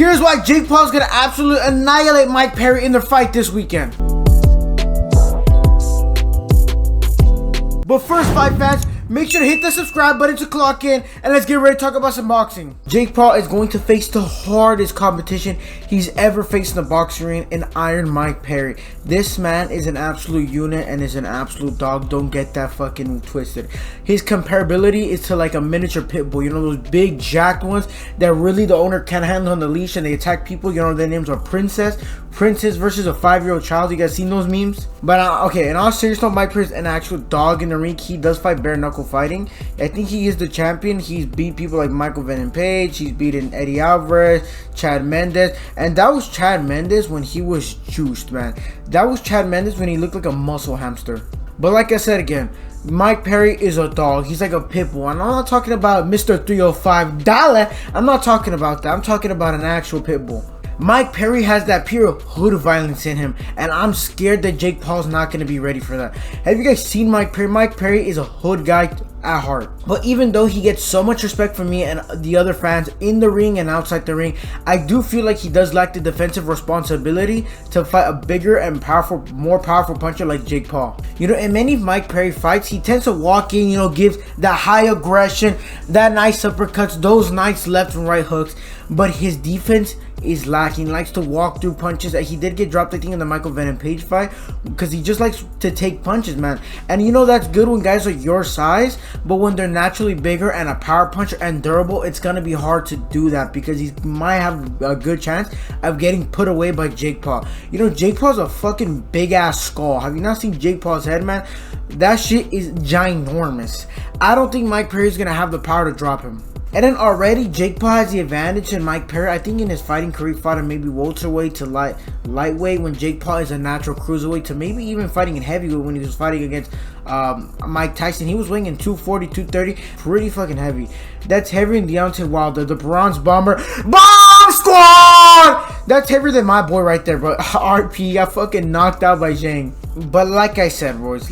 Here's why Jake Paul's gonna absolutely annihilate Mike Perry in their fight this weekend. But first, fight fans, make sure to hit the subscribe button to clock in, and let's get ready to talk about some boxing. Jake Paul is going to face the hardest competition he's ever faced in the boxing ring in Iron Mike Perry. This man is an absolute unit and is an absolute dog. Don't get that fucking twisted. His comparability is to like a miniature pit bull. You know, those big jacked ones that really the owner can't handle on the leash and they attack people. You know, their names are Princess versus a 5-year-old child. You guys seen those memes? But okay, in all seriousness, Mike Perry's an actual dog in the ring. He does fight bare knuckle fighting. I think he is the champion. He's beat people like Michael Venom Page. He's beaten Eddie Alvarez, Chad Mendes, and that was Chad Mendes when he was juiced, man. That was Chad Mendes when he looked like a muscle hamster. But like I said again, Mike Perry is a dog. He's like a pit bull. And I'm not talking about Mr. 305 Dollar. I'm not talking about that. I'm talking about an actual pit bull. Mike Perry has that pure hood violence in him, and I'm scared that Jake Paul's not going to be ready for that. Have you guys seen Mike Perry? Mike Perry is a hood guy at heart. But even though he gets so much respect from me and the other fans in the ring and outside the ring, I do feel like he does lack the defensive responsibility to fight a bigger and more powerful puncher like Jake Paul. You know, in many of Mike Perry fights, he tends to walk in, you know, gives that high aggression, that nice uppercuts, those nice left and right hooks, but his defense is lacking. He likes to walk through punches. He did get dropped, I think, in the Michael Venom Page fight because he just likes to take punches, man. And you know that's good when guys are your size, but when they're naturally bigger and a power puncher and durable, it's gonna be hard to do that because he might have a good chance of getting put away by Jake Paul. You know, Jake Paul's a fucking big ass skull. Have you not seen Jake Paul's head, man? That shit is ginormous. I don't think Mike Perry is gonna have the power to drop him. And then already Jake Paul has the advantage in Mike Perry. I think in his fighting career, he fought in maybe welterweight to lightweight when Jake Paul is a natural cruiserweight, to maybe even fighting in heavyweight when he was fighting against Mike Tyson. He was weighing in 240, 230, pretty fucking heavy. That's heavier than Deontay Wilder, the Bronze Bomber. Bomb Squad! That's heavier than my boy right there, bro. RP got fucking knocked out by Zhang. But like I said, boys,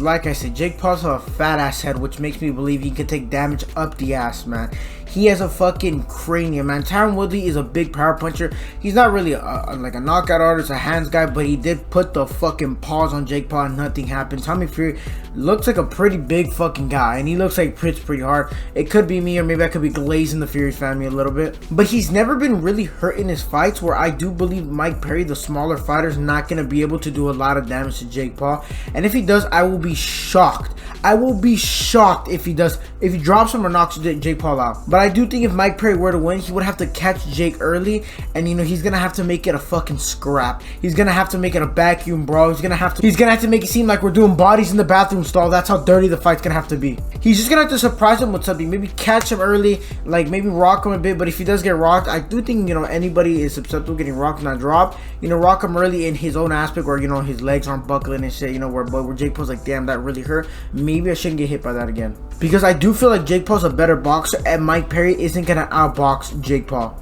Jake Paul's a fat ass head, which makes me believe he can take damage up the ass, man. He has a fucking cranium, man. Tyron Woodley is a big power puncher. He's not really like a knockout artist, a hands guy, but he did put the fucking paws on Jake Paul and nothing happened. Tommy Fury looks like a pretty big fucking guy, and he looks like hits pretty hard. It could be me, or maybe I could be glazing the Fury family a little bit. But he's never been really hurt in his fights, where I do believe Mike Perry, the smaller fighter, is not going to be able to do a lot of damage to Jake Paul. And if he does, I will be shocked. I will be shocked if he does, if he drops him or knocks Jake Paul out. But I do think if Mike Perry were to win, he would have to catch Jake early, and you know, he's gonna have to make it a fucking scrap. He's gonna have to make it a vacuum, bro. He's gonna have to make it seem like we're doing bodies in the bathroom stall. That's how dirty the fight's gonna have to be. He's just gonna have to surprise him with something. Maybe catch him early, like maybe rock him a bit. But if he does get rocked, I do think, you know, anybody is susceptible to getting rocked, not dropped. You know, rock him early in his own aspect, where, you know, his legs aren't buckling and shit. You know, where Jake Paul's like, damn, that really hurt. Maybe I shouldn't get hit by that again. Because I do feel like Jake Paul's a better boxer, and Mike Perry isn't gonna outbox Jake Paul,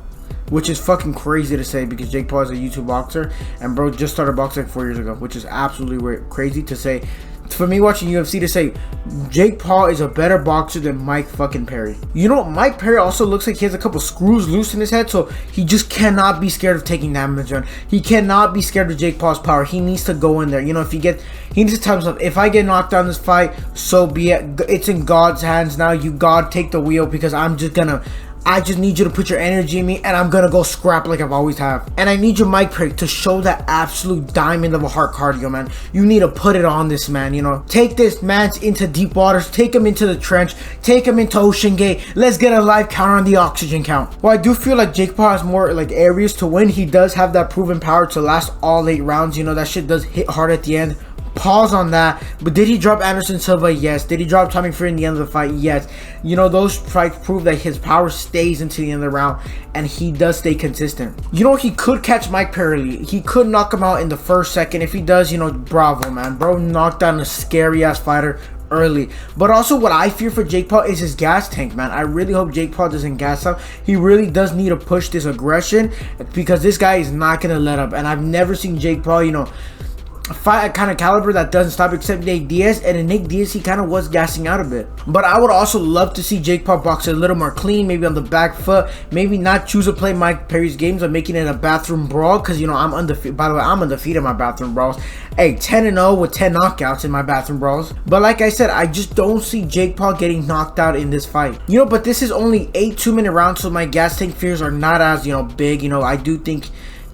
which is fucking crazy to say because Jake Paul is a YouTube boxer, and bro just started boxing like 4 years ago, which is absolutely crazy to say. For me watching UFC, to say Jake Paul is a better boxer than Mike fucking Perry. You know, Mike Perry also looks like he has a couple screws loose in his head, so he just cannot be scared of taking damage on. He cannot be scared of Jake Paul's power. He needs to go in there. You know, he needs to tell himself, if I get knocked down this fight, so be it. It's in God's hands now. You, God, take the wheel, because I just need you to put your energy in me, and I'm gonna go scrap like I've always have. And I need you, Mike Perry, to show that absolute diamond of a heart cardio, man. You need to put it on this man, you know. Take this man into deep waters, take him into the trench, take him into Ocean Gate. Let's get a live counter on the oxygen count. Well, I do feel like Jake Paul has more like areas to win. He does have that proven power to last all 8 rounds. You know, that shit does hit hard at the end. Pause on that. But did he drop Anderson Silva? Yes. Did he drop Tommy Fury in the end of the fight? Yes. You know, those fights prove that his power stays into the end of the round, and he does stay consistent. You know, he could catch Mike Perry. He could knock him out in the first second. If he does, you know, bravo, man. Bro knocked down a scary ass fighter early. But also, what I fear for Jake Paul is his gas tank, man. I really hope Jake Paul doesn't gas up. He really does need to push this aggression, because this guy is not gonna let up. And I've never seen Jake Paul, you know, fight a kind of caliber that doesn't stop except Nate Diaz, and in Nate Diaz he kind of was gassing out a bit. But I would also love to see Jake Paul box a little more clean, maybe on the back foot, maybe not choose to play Mike Perry's games of making it a bathroom brawl, because you know I'm undefeated. By the way, I'm undefeated in my bathroom brawls. Hey, 10-0 with 10 knockouts in my bathroom brawls. But like I said, I just don't see Jake Paul getting knocked out in this fight. You know, but this is only 8 2-minute rounds, so my gas tank fears are not as, you know, big. You know, I do think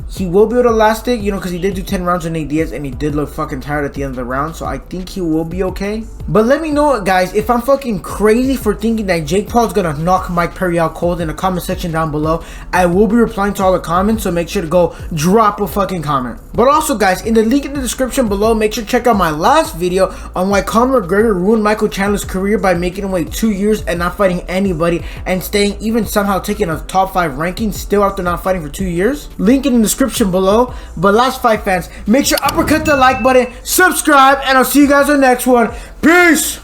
he will be able to last it, you know, because he did do 10 rounds with Nate Diaz and he did look fucking tired at the end of the round, so I think he will be okay. But let me know, guys, if I'm fucking crazy for thinking that Jake Paul is gonna knock Mike Perry out cold in the comment section down below. I will be replying to all the comments, so make sure to go drop a fucking comment. But also, guys, in the link in the description below, make sure to check out my last video on why Conor McGregor ruined Michael Chandler's career by making him wait 2 years and not fighting anybody and staying, even somehow taking a top 5 ranking still after not fighting for 2 years. Link in the description below. But last fight fans, make sure uppercut the like button, subscribe, and I'll see you guys on the next one. Peace.